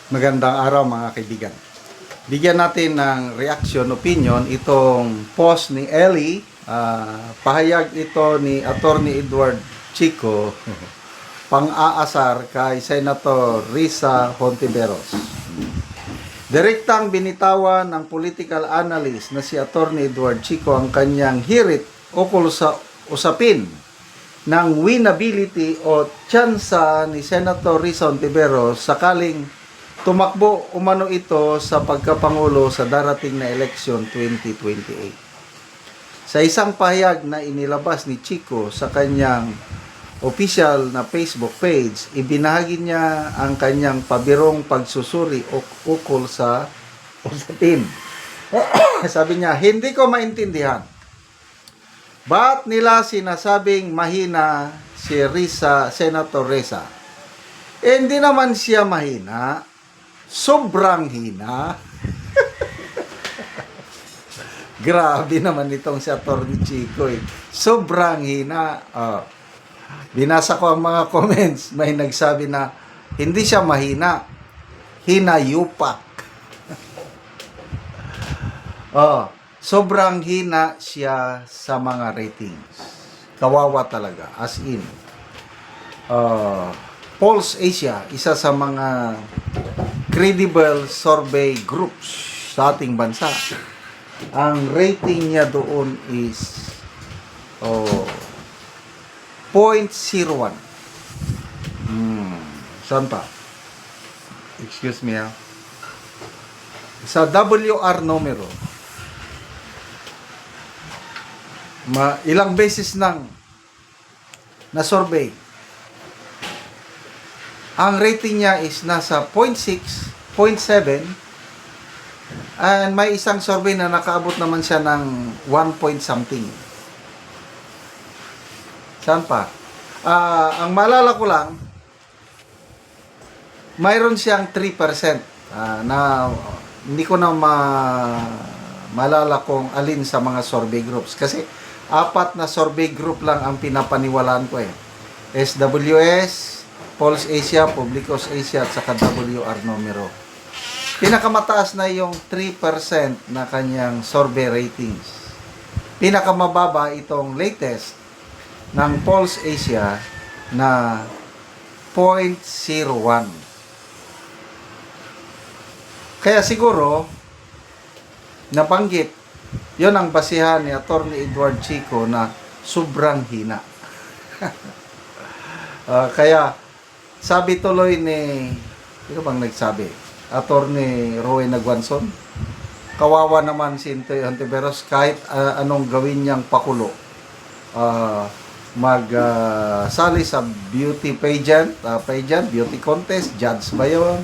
Magandang araw mga kaibigan. Bigyan natin ng reaction, opinion itong post ni Ellie. Pahayag ito ni Attorney Edward Chico pang-aasar kay Senator Risa Hontiveros. Direktang binitawan ng political analyst na si Attorney Edward Chico ang kanyang hirit ukol sa usapin ng winnability o tsansa ni Senator Risa Hontiveros sakaling tumakbo umano ito sa pagkapangulo sa darating na eleksyon 2028. Sa isang pahayag na inilabas ni Chico sa kanyang official na Facebook page, ibinahagi niya ang kanyang pabirong pagsusuri ukol sa usapin. Sabi niya, hindi ko maintindihan. Ba't nila sinasabing mahina si Senator Risa? Hindi naman siya mahina. Sobrang hina. Grabe naman itong si Atty. Chico eh. Sobrang hina. Binasa ko ang mga comments. May nagsabi na hindi siya mahina. Hinayupak. Sobrang hina siya sa mga ratings. Kawawa talaga. As in. Pulse Asia, isa sa mga credible survey groups sa ating bansa. Ang rating niya doon is 0.01. Saan pa? Excuse me ha. Sa WR numero, ilang beses nang na-survey. Ang rating niya is nasa 0.6, 0.7, and may isang survey na nakaabot naman siya ng 1 point something. Saan pa? Ang maalala ko lang, mayroon siyang 3%, na hindi ko na maalala kung alin sa mga survey groups. Kasi 4 na survey group lang ang pinapaniwalaan ko eh. SWS, Pulse Asia, Publicos Asia, at saka WR numero. Pinakamataas na yung 3% na kanyang survey ratings. Pinakamababa itong latest ng Pulse Asia na 0.01. Kaya siguro, nabanggit, yon ang basihan ni Atty. Edward Chico na sobrang hina. Kaya, sabi tuloy ni, sino bang nagsabi? Attorney Roy Naguanson. Kawawa naman si Hontiveros kahit anong gawin niyang pakulo. Sali sa beauty pageant, beauty contest, judge ba yun?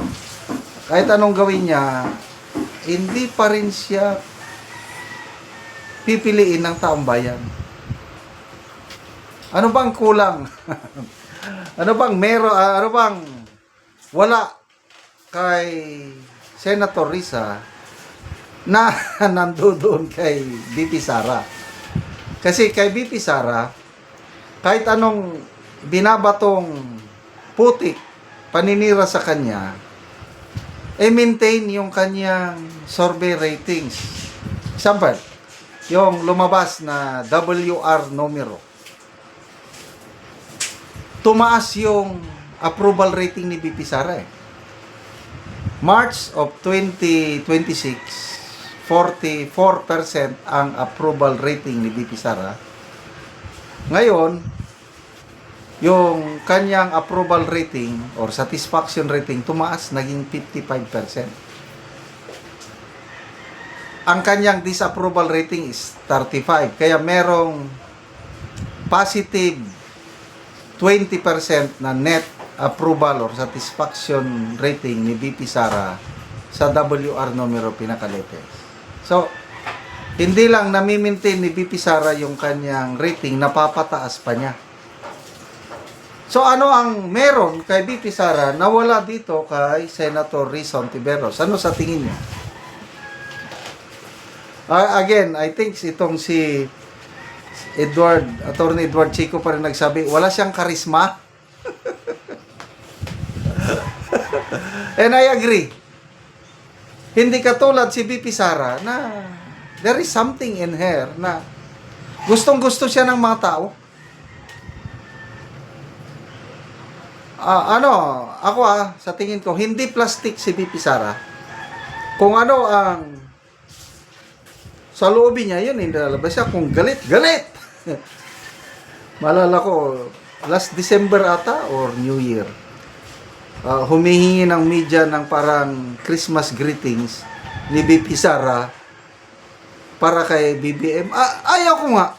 Kahit anong gawin niya, hindi pa rin siya pipiliin ng taong bayan. Ano bang kulang? Ano bang wala kay Senator Risa na nandoon kay BP Sara? Kasi kay BP Sara, kahit anong binabatong putik, paninira sa kanya, maintain yung kanyang survey ratings. Example, yung lumabas na WR numero. Tumaas yung approval rating ni BP Sara eh. March of 2026, 44% ang approval rating ni BP Sara. Ngayon, yung kanyang approval rating or satisfaction rating tumaas, naging 55%. Ang kanyang disapproval rating is 35. Kaya merong positive 20% na net approval or satisfaction rating ni BP Sara sa WR numero pinakalatest. So, hindi lang nami-maintain ni BP Sara yung kanyang rating, napapataas pa niya. So, ano ang meron kay BP Sara na wala dito kay Senator Risa Hontiveros? Ano sa tingin niyo? Again, I think itong si Attorney Edward Chico pa rin nagsabi, wala siyang karisma. And I agree. Hindi katulad si BP Sara na there is something in her na gustong-gusto siya ng mga tao. Sa tingin ko, hindi plastic si BP Sara. Kung ano ang sa loob niya, yun, hindi lalabas siya. Kung galit, galit! Malala ko, last December ata or New Year, humihingi ng media ng parang Christmas greetings ni BP Sara para kay BBM. Ayaw ko nga.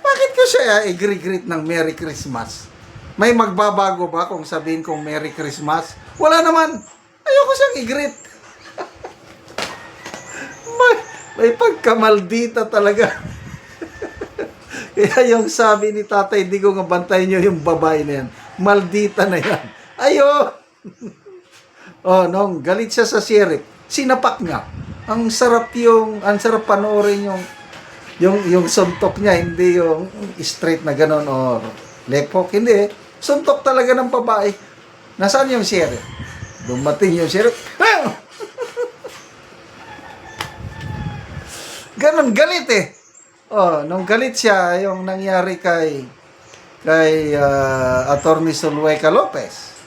Bakit ko siya i-greet ng Merry Christmas? May magbabago ba kung sabihin kong Merry Christmas? Wala naman. Ayoko siyang i-greet. may pagkamaldita talaga. Kaya yung sabi ni tatay, di ko nga bantayan nyo yung babae na yan. Maldita na yan. Ayo! Nung galit siya sa sheriff, sinapak niya. Ang sarap panoorin yung suntok niya, hindi yung straight na ganon or lepok, hindi. Suntok talaga ng babae. Nasaan yung sheriff? Dumating yung sheriff. Ganon, galit eh. Nung galit siya, yung nangyari kay Attorney Zulueta Lopez,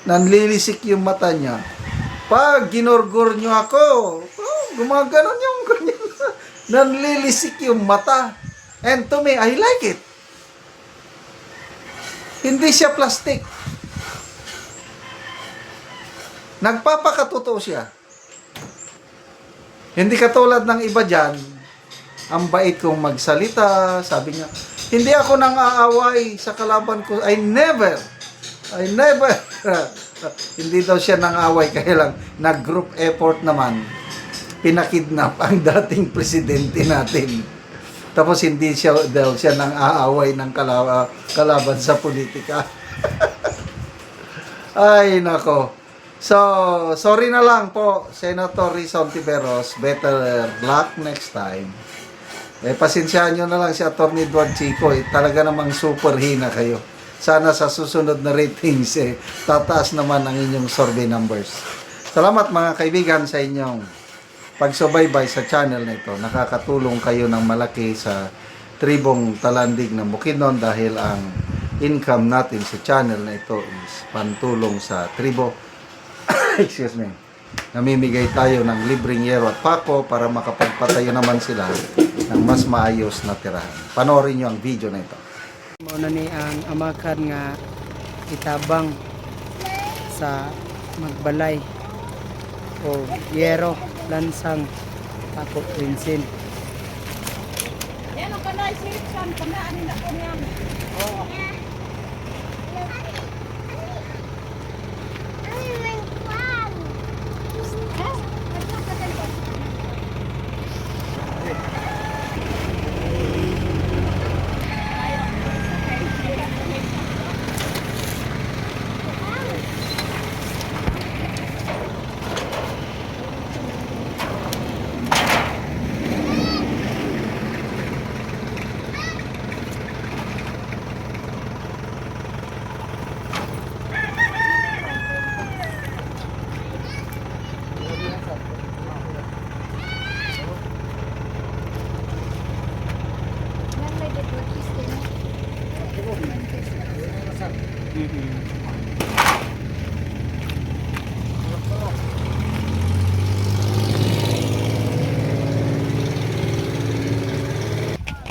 nanlilisik yung mata niya. Pag ginurgur niyo ako, gumaganon yung ganyan. Nanlilisik yung mata. And to me, I like it. Hindi siya plastic. Nagpapakatotoo siya. Hindi katulad ng iba dyan, ang bait kong magsalita, sabi niya, hindi ako nang aaway sa kalaban ko. I never. Hindi daw siya nang aaway, kaya lang nag-group effort naman. Pinakidnap ang dating presidente natin. Tapos hindi siya nang aaway ng kalaban sa politika. Ay, nako. So, sorry na lang po, Senator Rizon Tiveros. Better luck next time. Pasensyahan nyo na lang si Atty. Edward Chico. Talaga namang super hina kayo. Sana sa susunod na ratings, tataas naman ang inyong survey numbers. Salamat mga kaibigan sa inyong pagsubaybay sa channel na ito. Nakakatulong kayo ng malaki sa tribong talandig ng Bukidnon dahil ang income natin sa channel na ito is pantulong sa tribo. Excuse me. Namimigay tayo ng libreng yero at pako para makapagpatayo naman sila ng mas maayos na tirahan. Panoorin nyo ang video na ito. Muna ni ang amakan nga itabang sa magbalay o yero lansang ako pinsin. Yan ang kanay siriksan, kanaan nila ko niyan.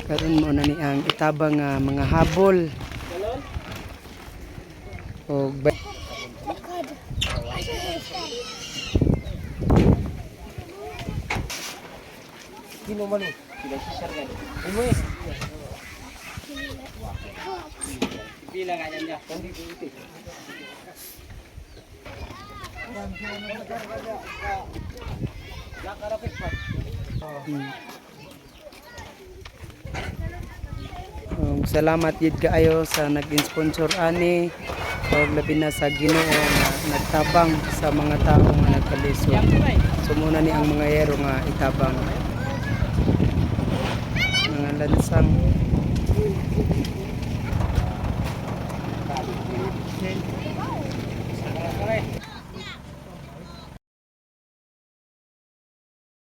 Karon mo na ni ang itabang mga habol o salamat yun kaayo sa nag-sponsor ani o labi na sa Ginoo nga nagtabang sa mga tao nga nagkalisod. So muna ni ang mga yero nga itabang mga lansang